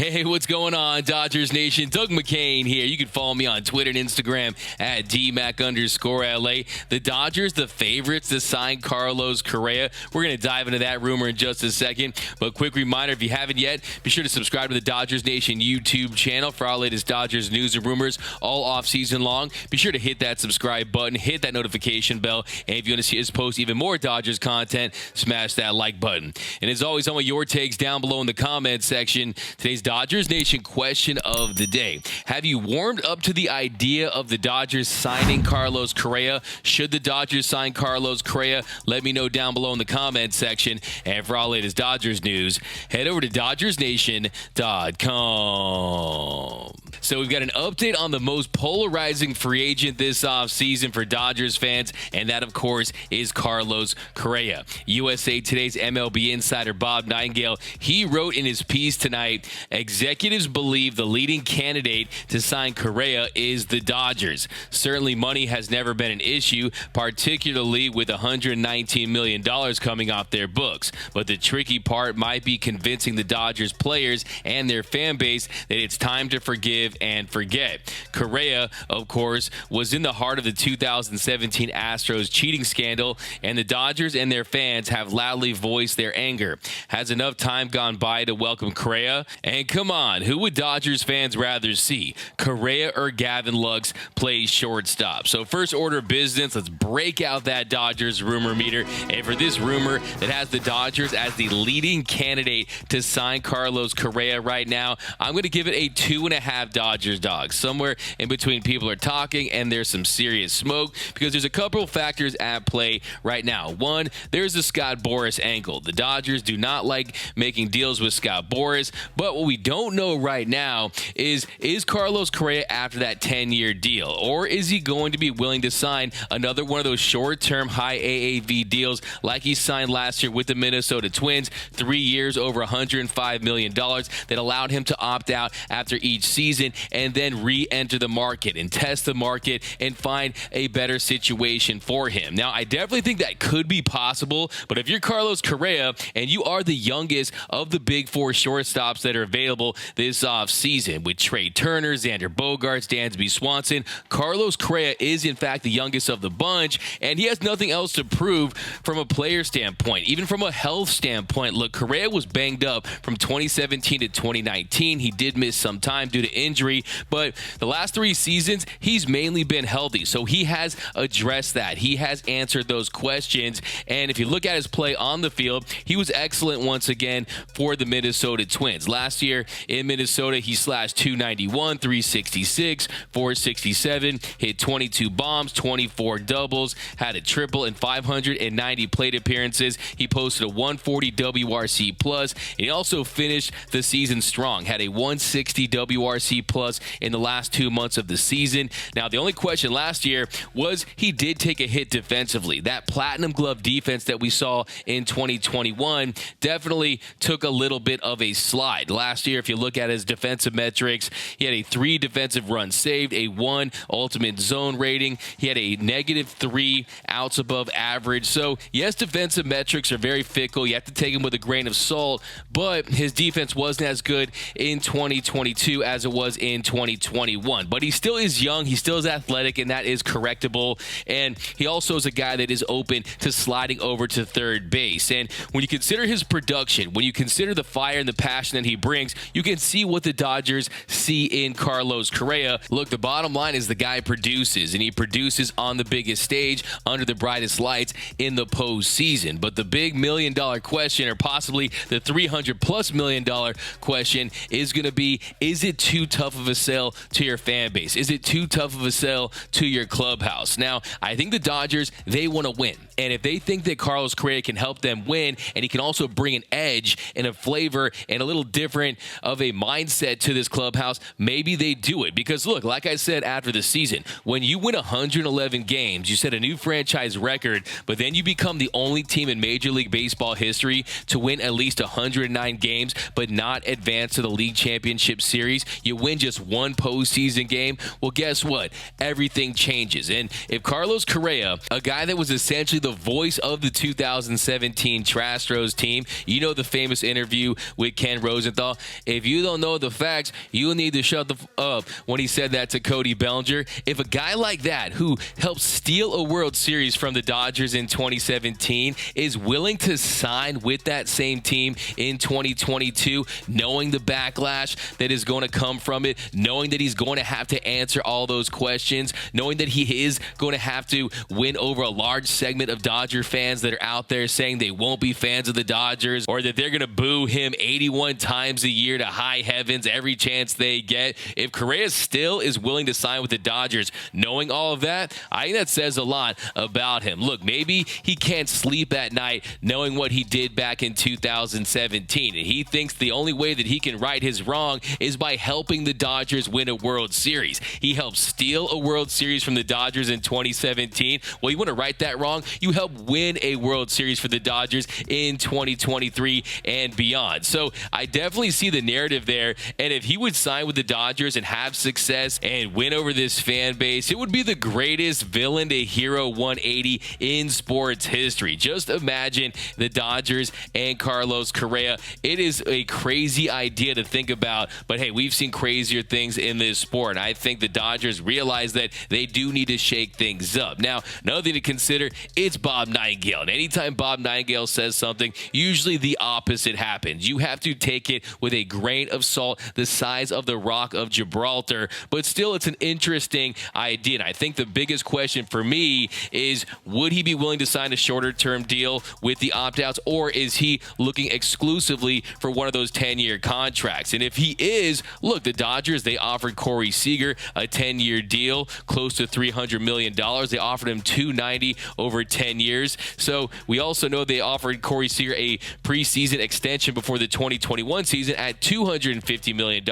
Hey, what's going on, Dodgers Nation? Doug McCain here. You can follow me on Twitter and Instagram at DMac_LA. The Dodgers, the favorites to sign Carlos Correa. We're going to dive into that rumor in just a second. But quick reminder, if you haven't yet, be sure to subscribe to the Dodgers Nation YouTube channel for our latest Dodgers news and rumors all off-season long. Be sure to hit that subscribe button, hit that notification bell, and if you want to see us post even more Dodgers content, smash that like button. And as always, I want your takes down below in the comments section. Today's Dodgers Nation question of the day. Have you warmed up to the idea of the Dodgers signing Carlos Correa? Should the Dodgers sign Carlos Correa? Let me know down below in the comments section. And for all latest Dodgers news, head over to DodgersNation.com. So we've got an update on the most polarizing free agent this offseason for Dodgers fans, and that, of course, is Carlos Correa. USA Today's MLB insider Bob Nightingale, he wrote in his piece tonight, executives believe the leading candidate to sign Correa is the Dodgers. Certainly money has never been an issue, particularly with $119 million coming off their books. But the tricky part might be convincing the Dodgers players and their fan base that it's time to forgive and forget. Correa, of course, was in the heart of the 2017 Astros cheating scandal, and the Dodgers and their fans have loudly voiced their anger. Has enough time gone by to welcome Correa? And come on, who would Dodgers fans rather see, Correa or Gavin Lux play shortstop? So first order of business, let's break out that Dodgers rumor meter. And for this rumor that has the Dodgers as the leading candidate to sign Carlos Correa right now, I'm going to give it a 2.5 Dodgers dogs. Somewhere in between people are talking and there's some serious smoke because there's a couple of factors at play right now. One, there's the Scott Boras angle. The Dodgers do not like making deals with Scott Boras, but what we don't know right now is Carlos Correa after that 10-year deal, or is he going to be willing to sign another one of those short-term high AAV deals like he signed last year with the Minnesota Twins, 3 years over $105 million that allowed him to opt out after each season and then re-enter the market and test the market and find a better situation for him. Now, I definitely think that could be possible, but if you're Carlos Correa and you are the youngest of the big four shortstops that are available this offseason with Trey Turner, Xander Bogaerts, Dansby Swanson, Carlos Correa is in fact the youngest of the bunch, and he has nothing else to prove from a player standpoint. Even from a health standpoint, look, Correa was banged up from 2017 to 2019. He did miss some time due to injury, but the last 3 seasons, he's mainly been healthy, so he has addressed that. He has answered those questions, and if you look at his play on the field, he was excellent once again for the Minnesota Twins. Last year in Minnesota, he slashed .291, .366, .467, hit 22 bombs, 24 doubles, had a triple in 590 plate appearances. He posted a 140 WRC plus, and he also finished the season strong, had a 160 WRC plus in the last 2 months of the season. Now, the only question last year was he did take a hit defensively. That platinum glove defense that we saw in 2021 definitely took a little bit of a slide. Last year, if you look at his defensive metrics, he had a 3 defensive runs saved, a 1 ultimate zone rating. He had a -3 outs above average. So, yes, defensive metrics are very fickle. You have to take them with a grain of salt, but his defense wasn't as good in 2022 as it was in 2021. But he still is young. He still is athletic, and that is correctable. And he also is a guy that is open to sliding over to third base. And when you consider his production, when you consider the fire and the passion that he brings, you can see what the Dodgers see in Carlos Correa. Look, the bottom line is the guy produces, and he produces on the biggest stage under the brightest lights in the postseason. But the big $1 million question, or possibly the $300+ million question, is going to be, is it too tough of a sell to your fan base? Is it too tough of a sell to your clubhouse? Now, I think the Dodgers, they want to win. And if they think that Carlos Correa can help them win, and he can also bring an edge and a flavor and a little different of a mindset to this clubhouse, maybe they do it. Because look, like I said after the season, when you win 111 games, you set a new franchise record, but then you become the only team in Major League Baseball history to win at least 109 games, but not advance to the league championship series. You win just 1 postseason game. Well, guess what? Everything changes. And if Carlos Correa, a guy that was essentially the voice of the 2017 Astros team, you know the famous interview with Ken Rosenthal, if you don't know the facts, you need to shut the up when he said that to Cody Bellinger. If a guy like that, who helped steal a World Series from the Dodgers in 2017, is willing to sign with that same team in 2022, knowing the backlash that is going to come from it, knowing that he's going to have to answer all those questions, knowing that he is going to have to win over a large segment of Dodger fans that are out there saying they won't be fans of the Dodgers, or that they're going to boo him 81 times a year to high heavens every chance they get. If Correa still is willing to sign with the Dodgers, knowing all of that, I think that says a lot about him. Look, maybe he can't sleep at night knowing what he did back in 2017, and he thinks the only way that he can right his wrong is by helping the Dodgers win a World Series. He helped steal a World Series from the Dodgers in 2017. Well, you want to right that wrong? You help win a World Series for the Dodgers in 2023 and beyond. So I definitely see the narrative there, and if he would sign with the Dodgers and have success and win over this fan base, it would be the greatest villain to hero 180 in sports history. Just imagine the Dodgers and Carlos Correa. It is a crazy idea to think about, but hey, we've seen crazier things in this sport, and I think the Dodgers realize that they do need to shake things up. Now, another thing to consider, it's Bob Nightingale, and anytime Bob Nightingale says something, usually the opposite happens. You have to take it with a grain of salt the size of the Rock of Gibraltar, but still, it's an interesting idea, and I think the biggest question for me is, would he be willing to sign a shorter-term deal with the opt-outs, or is he looking exclusively for one of those 10-year contracts? And if he is, look, the Dodgers, they offered Corey Seager a 10-year deal, close to $300 million. They offered him $290 over 10 years. So we also know they offered Corey Seager a preseason extension before the 2021 season at $250 million.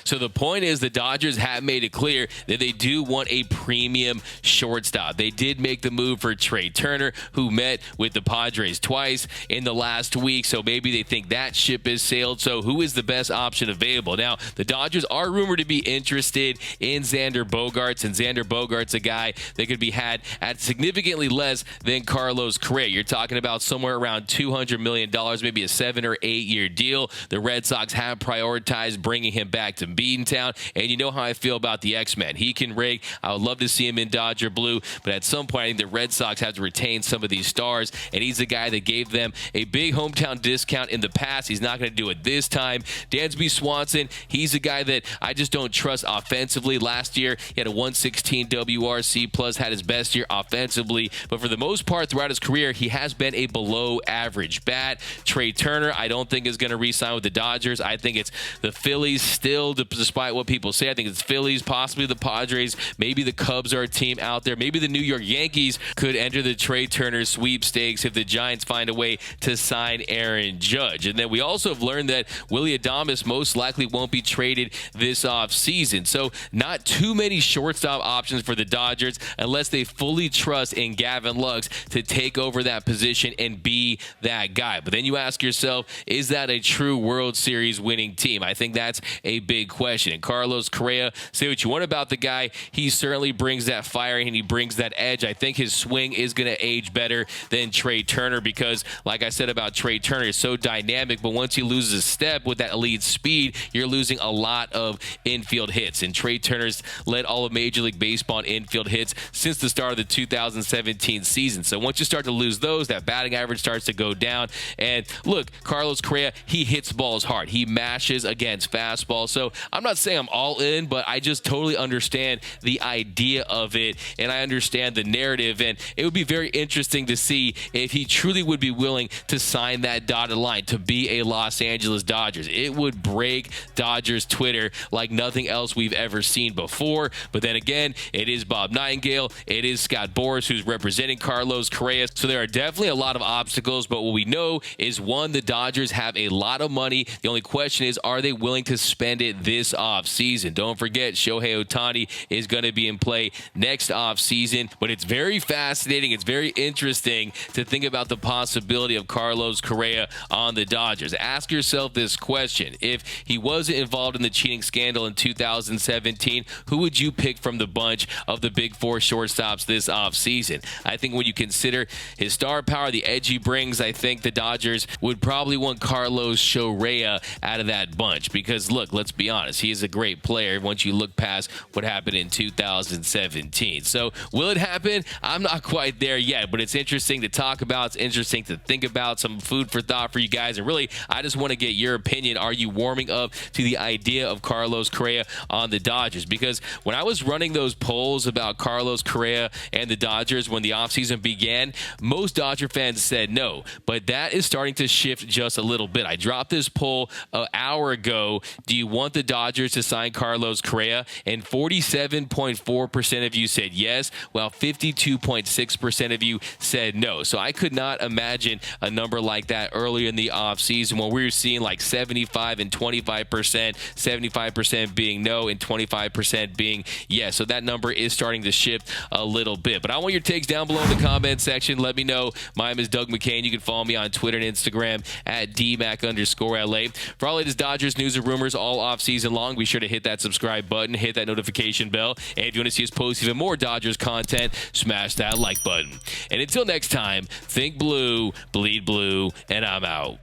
So the point is, the Dodgers have made it clear that they do want a premium shortstop. They did make the move for Trey Turner, who met with the Padres twice in the last week. So maybe they think that ship has sailed. So who is the best option available? Now, the Dodgers are rumored to be interested in Xander Bogaerts, and Xander Bogaerts, a guy that could be had at significantly less than Carlos Correa. You're talking about somewhere around $200 million, maybe a 7 or 8 year deal. The Red Sox have prioritized bringing him back to Beantown, and you know how I feel about the X-Men. He can rake. I would love to see him in Dodger blue, but at some point, I think the Red Sox have to retain some of these stars, and he's the guy that gave them a big hometown discount in the past. He's not going to do it this time. Dansby Swanson, he's a guy that I just don't trust offensively. Last year, he had a 116 WRC plus, had his best year offensively, but for the most part throughout his career, he has been a below average bat. Trey Turner, I don't think is going to re-sign with the Dodgers. I think it's the Phillies still, despite what people say. I think it's Phillies, possibly the Padres, maybe the Cubs are a team out there. Maybe the New York Yankees could enter the Trey Turner sweepstakes if the Giants find a way to sign Aaron Judge. And then we also have learned that Willy Adames most likely won't be traded this offseason. So not too many shortstop options for the Dodgers unless they fully trust in Gavin Lux to take over that position and be that guy. But then you ask yourself, is that a true World Series winning team? I think that's a big question. And Carlos Correa, say what you want about the guy, he certainly brings that fire and he brings that edge. I think his swing is going to age better than Trey Turner because, like I said about Trey Turner, is so dynamic, but once he loses a step with that elite speed, you're losing a lot of infield hits. And Trey Turner's led all of Major League Baseball in infield hits since the start of the 2017 season. So once you start to lose those, that batting average starts to go down. And look, Carlos Correa, he hits balls hard. He mashes against fastball. So I'm not saying I'm all in, but I just totally understand the idea of it, and I understand the narrative. And it would be very interesting to see if he truly would be willing to sign that dotted line to be a Los Angeles Dodgers. It would break Dodgers Twitter like nothing else we've ever seen before. But then again, it is Bob Nightingale. It is Scott Boras who's representing Carlos Correa. So there are definitely a lot of obstacles, but what we know is, one, the Dodgers have a lot of money. The only question is, are they willing to spend it this offseason? Don't forget, Shohei Ohtani is going to be in play next offseason, but it's very fascinating. It's very interesting to think about the possibility of Carlos Correa on the Dodgers. Ask yourself this question. If he wasn't involved in the cheating scandal in 2017, who would you pick from the bunch of the big four shortstops this offseason? I think when you consider his star power, the edge he brings, I think the Dodgers would probably want Carlos Correa out of that bunch. Because, look, let's be honest, he is a great player once you look past what happened in 2017. So will it happen? I'm not quite there yet, but it's interesting to talk about. It's interesting to think about. Some food for thought for you guys. And really, I just want to get your opinion. Are you warming up to the idea of Carlos Correa on the Dodgers? Because when I was running those polls about Carlos Correa and the Dodgers when the offseason began, most Dodger fans said no. But that is starting to shift just a little bit. I dropped this poll an hour ago. Do you want the Dodgers to sign Carlos Correa? And 47.4% of you said yes, while 52.6% of you said no. So I could not imagine a number like that earlier in the offseason when we were seeing like 75 and 25%, 75% being no and 25% being yes. So that number is starting to shift a little bit. But I want your takes down below in the comment section. Let me know. My name is Doug McCain. You can follow me on Twitter and Instagram at DMac_LA. For all latest Dodgers news and rumors all offseason long, be sure to hit that subscribe button, hit that notification bell, and if you want to see us post even more Dodgers content, smash that like button. And until next time, think blue, bleed blue, and I'm out.